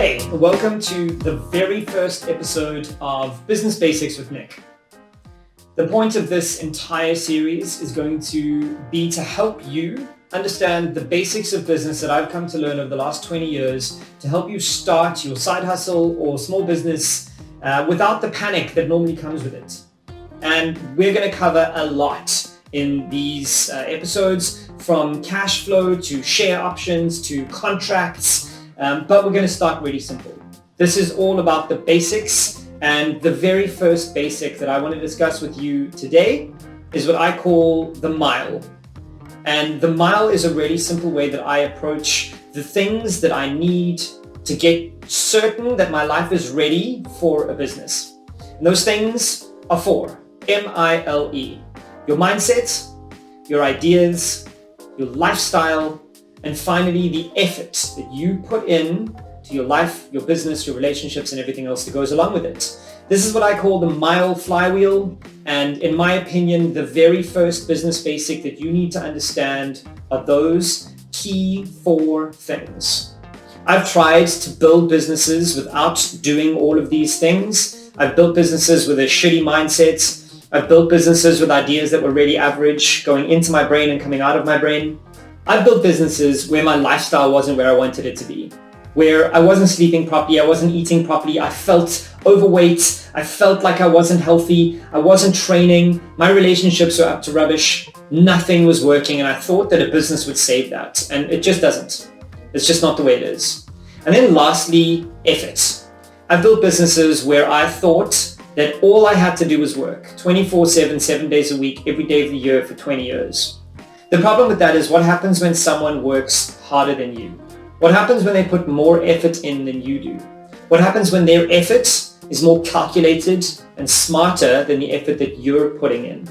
G'day, and welcome to the very first episode of Business Basics with Nick. The point of this entire series is going to be to help you understand the basics of business that I've come to learn over the last 20 years to help you start your side hustle or small business without the panic that normally comes with it. And we're going to cover a lot in these episodes, from cash flow to share options to contracts. But we're going to start really simple. This is all about the basics, and the very first basic that I want to discuss with you today is what I call the mile. And the mile is a really simple way that I approach the things that I need to get certain that my life is ready for a business. And those things are four, M-I-L-E. Your mindset, your ideas, your lifestyle, and finally, the effort that you put in to your life, your business, your relationships, and everything else that goes along with it. This is what I call the mile flywheel. And in my opinion, the very first business basic that you need to understand are those key four things. I've tried to build businesses without doing all of these things. I've built businesses with a shitty mindset. I've built businesses with ideas that were really average, going into my brain and coming out of my brain. I've built businesses where my lifestyle wasn't where I wanted it to be, where I wasn't sleeping properly, I wasn't eating properly, I felt overweight, I felt like I wasn't healthy, I wasn't training, my relationships were up to rubbish, nothing was working, and I thought that a business would save that, and it just doesn't. It's just not the way it is. And then lastly, effort. I've built businesses where I thought that all I had to do was work 24/7, 7 days a week, every day of the year for 20 years. The problem with that is what happens when someone works harder than you? What happens when they put more effort in than you do? What happens when their effort is more calculated and smarter than the effort that you're putting in?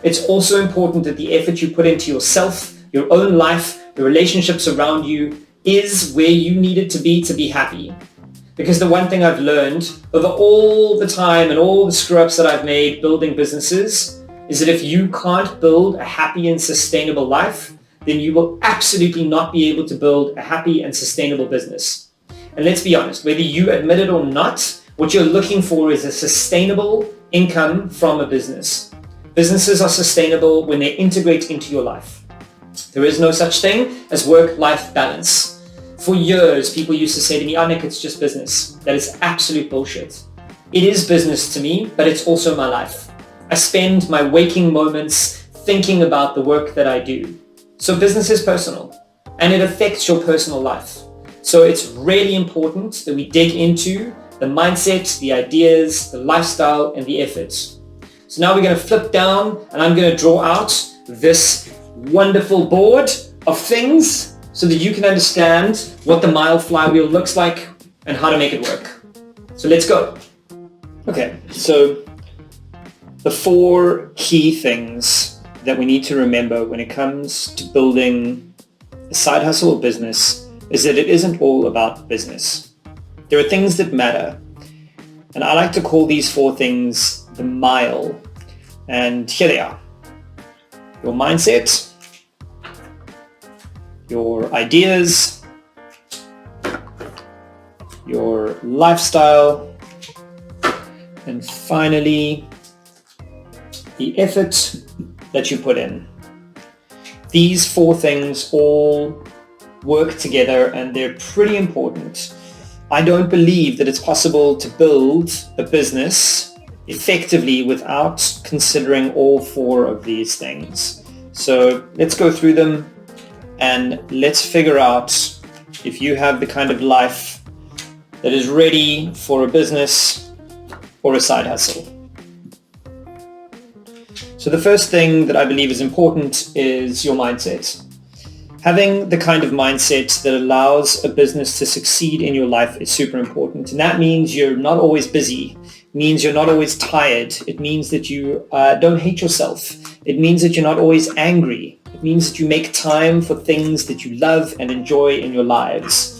It's also important that the effort you put into yourself, your own life, the relationships around you is where you need it to be happy. Because the one thing I've learned over all the time and all the screw-ups that I've made building businesses is that if you can't build a happy and sustainable life, then you will absolutely not be able to build a happy and sustainable business. And let's be honest, whether you admit it or not, what you're looking for is a sustainable income from a business. Businesses are sustainable when they integrate into your life. There is no such thing as work-life balance. For years, people used to say to me, "Oh, Nick, it's just business." That is absolute bullshit. It is business to me, but it's also my life. I spend my waking moments thinking about the work that I do. So business is personal, and it affects your personal life. So it's really important that we dig into the mindset, the ideas, the lifestyle, and the efforts. So now we're going to flip down, and I'm going to draw out this wonderful board of things so that you can understand what the mile flywheel looks like and how to make it work. So let's go. Okay, so the four key things that we need to remember when it comes to building a side hustle or business is that it isn't all about business. There are things that matter. And I like to call these four things the mile. And here they are. Your mindset, your ideas, your lifestyle, and finally, the effort that you put in. These four things all work together, and they're pretty important. I don't believe that it's possible to build a business effectively without considering all four of these things. So let's go through them and let's figure out if you have the kind of life that is ready for a business or a side hustle. So the first thing that I believe is important is your mindset. Having the kind of mindset that allows a business to succeed in your life is super important. And that means you're not always busy. It means you're not always tired. It means that you don't hate yourself. It means that you're not always angry. It means that you make time for things that you love and enjoy in your lives.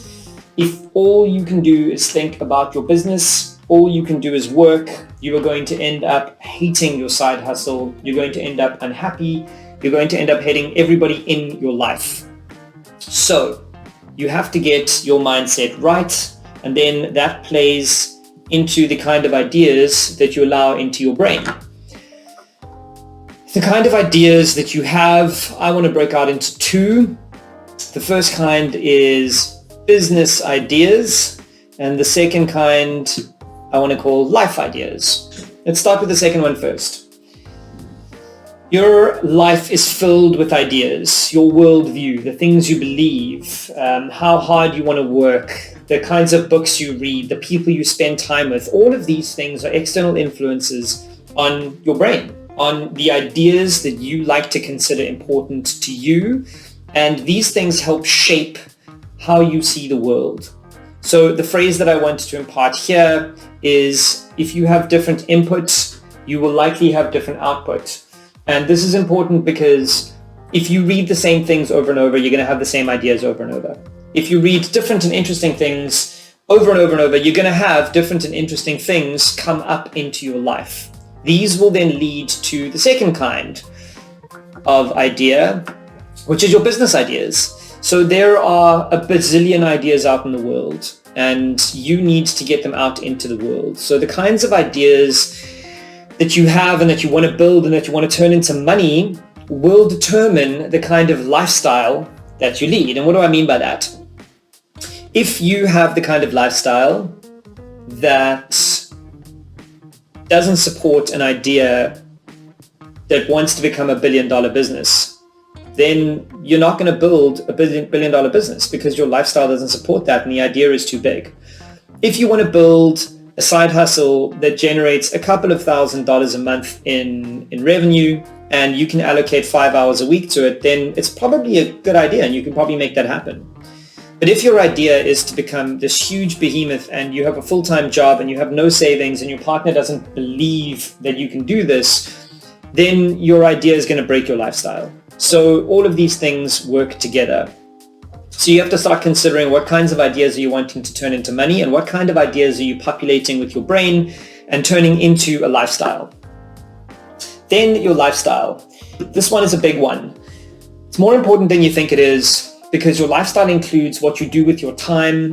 If all you can do is think about your business, all you can do is work, you are going to end up hating your side hustle. You're going to end up unhappy. You're going to end up hating everybody in your life. So you have to get your mindset right. And then that plays into the kind of ideas that you allow into your brain. The kind of ideas that you have, I want to break out into two. The first kind is business ideas, and the second kind I want to call life ideas. Let's start with the second one first. Your life is filled with ideas, your worldview, the things you believe, how hard you want to work, the kinds of books you read, the people you spend time with. All of these things are external influences on your brain, on the ideas that you like to consider important to you. And these things help shape how you see the world. So the phrase that I want to impart here is, if you have different inputs, you will likely have different output. And this is important because if you read the same things over and over, you're going to have the same ideas over and over. If you read different and interesting things over and over and over, you're going to have different and interesting things come up into your life. These will then lead to the second kind of idea, which is your business ideas. So there are a bazillion ideas out in the world, and you need to get them out into the world. So the kinds of ideas that you have and that you want to build and that you want to turn into money will determine the kind of lifestyle that you lead. And what do I mean by that? If you have the kind of lifestyle that doesn't support an idea that wants to become $1 billion business, then you're not going to build a $1 billion business because your lifestyle doesn't support that and the idea is too big. If you want to build a side hustle that generates a couple of $1,000s a month in revenue and you can allocate 5 hours a week to it, then it's probably a good idea and you can probably make that happen. But if your idea is to become this huge behemoth and you have a full-time job and you have no savings and your partner doesn't believe that you can do this, then your idea is going to break your lifestyle. So all of these things work together. So you have to start considering what kinds of ideas are you wanting to turn into money and what kind of ideas are you populating with your brain and turning into a lifestyle. Then your lifestyle. This one is a big one. It's more important than you think it is because your lifestyle includes what you do with your time,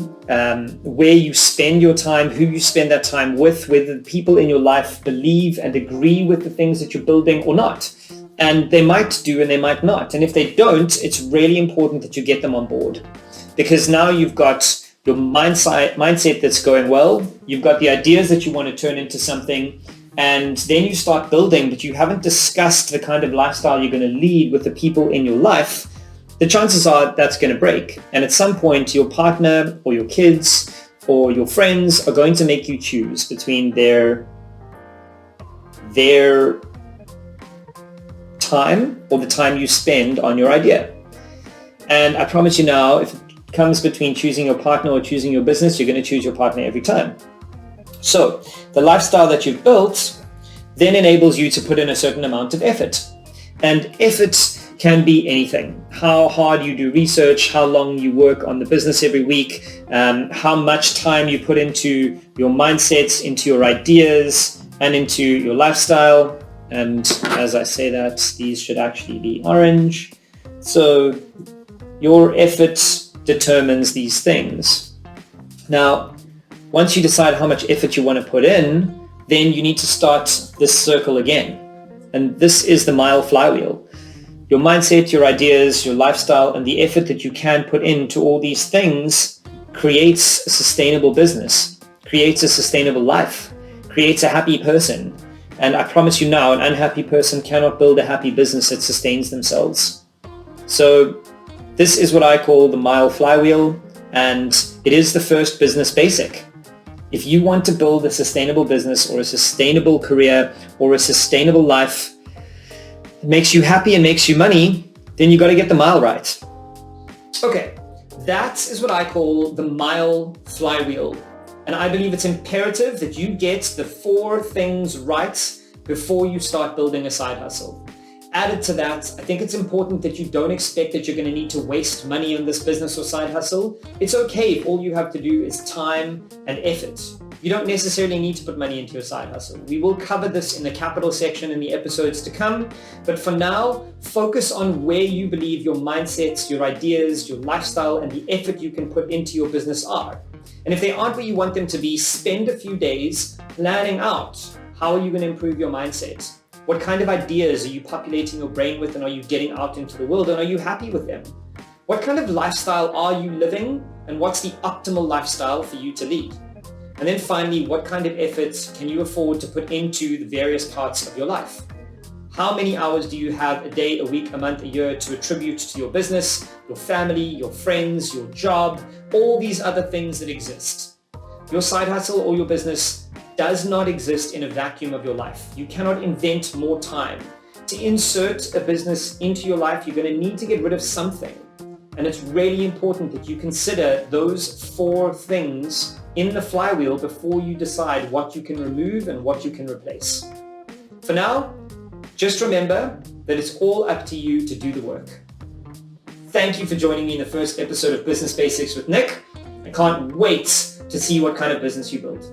where you spend your time, who you spend that time with, whether the people in your life believe and agree with the things that you're building or not. And they might do and they might not. And if they don't, it's really important that you get them on board because now you've got your mindset that's going well. You've got the ideas that you want to turn into something, and then you start building, but you haven't discussed the kind of lifestyle you're going to lead with the people in your life. The chances are that's going to break. And at some point, your partner or your kids or your friends are going to make you choose between their time or the time you spend on your idea. And I promise you now, if it comes between choosing your partner or choosing your business, you're going to choose your partner every time. So the lifestyle that you've built then enables you to put in a certain amount of effort. And effort can be anything. How hard you do research, how long you work on the business every week, how much time you put into your mindsets, into your ideas, and into your lifestyle. And as I say that, these should actually be orange. So your effort determines these things. Now, once you decide how much effort you want to put in, then you need to start this circle again. And this is the mile flywheel. Your mindset, your ideas, your lifestyle, and the effort that you can put into all these things creates a sustainable business, creates a sustainable life, creates a happy person. And I promise you now, an unhappy person cannot build a happy business that sustains themselves. So this is what I call the mile flywheel, and it is the first business basic. If you want to build a sustainable business or a sustainable career or a sustainable life that makes you happy and makes you money, then you got to get the mile right. Okay, that is what I call the mile flywheel. And I believe it's imperative that you get the 4 things right before you start building a side hustle. Added to that, I think it's important that you don't expect that you're going to need to waste money on this business or side hustle. It's okay if all you have to do is time and effort. You don't necessarily need to put money into your side hustle. We will cover this in the capital section in the episodes to come. But for now, focus on where you believe your mindsets, your ideas, your lifestyle, and the effort you can put into your business are. And if they aren't where you want them to be, spend a few days planning out how are you going to improve your mindset. What kind of ideas are you populating your brain with, and are you getting out into the world, and are you happy with them? What kind of lifestyle are you living, and what's the optimal lifestyle for you to lead? And then finally, what kind of efforts can you afford to put into the various parts of your life? How many hours do you have a day, a week, a month, a year to attribute to your business, your family, your friends, your job, all these other things that exist? Your side hustle or your business does not exist in a vacuum of your life. You cannot invent more time. To insert a business into your life, you're going to need to get rid of something. And it's really important that you consider those 4 things in the flywheel before you decide what you can remove and what you can replace. For now, just remember that it's all up to you to do the work. Thank you for joining me in the first episode of Business Basics with Nick. I can't wait to see what kind of business you build.